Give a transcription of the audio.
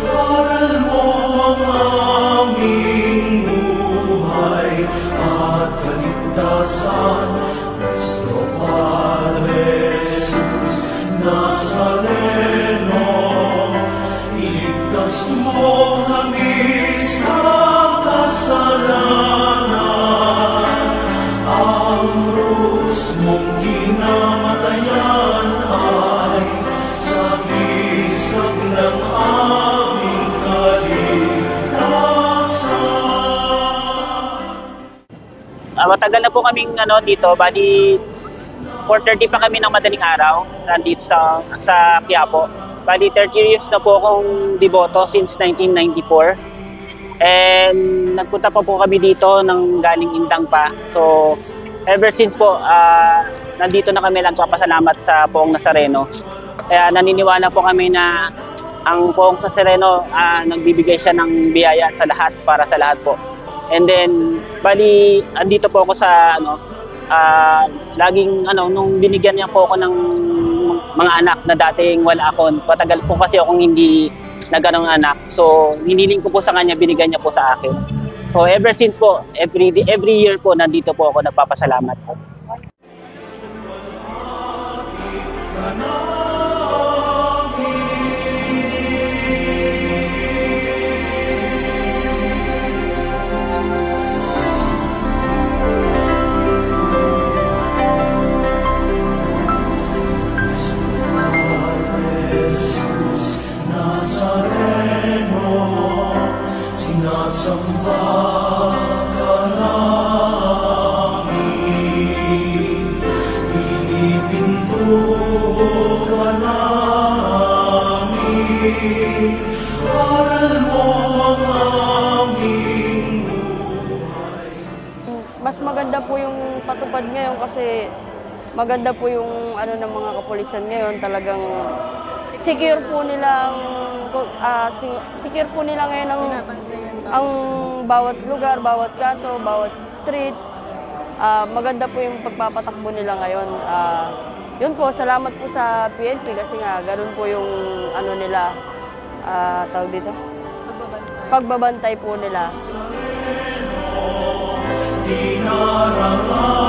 Aral mo ang aming buhay at kaligtasan, Nuestro Padre Jesus Nazareno. Iligtas mo kami sa kasalanan, ang krus mong kinamatayan ay sagisag ng aming kaligtasan. Matagal na po kaming dito, bali 4:30 pa kami ng madaling araw nandito sa Quiapo. Bali 30 years na po akong deboto since 1994. And nagpunta pa po kami dito ng galing Indang pa. So ever since po, nandito na kami nagpapasalamat sa Poong Nazareno. Kaya naniniwala po kami na ang Poong Nazareno nagbibigay siya ng biyaya sa lahat, para sa lahat po. And then, bali, andito po ako sa, laging, nung binigyan niya po ako ng mga anak na dating wala ako. Patagal po kasi akong hindi na ganong anak. So, hiniling ko po sa kanya, binigyan niya po sa akin. So, ever since po, every year po, nandito po ako nagpapasalamat po. Sinasamba ka namin, pinipinto ka namin, aral mo ang aming buhay. Mas maganda po yung patupad ngayon kasi maganda po yung ng mga kapulisan ngayon, talagang secure po nila ngayon ang bawat lugar, bawat kanto, bawat street. Maganda po yung pagpapatakbo nila ngayon. Yun po, salamat po sa PNP kasi nga ganun po yung nila, tawag dito? Pagbabantay po nila. Dinarama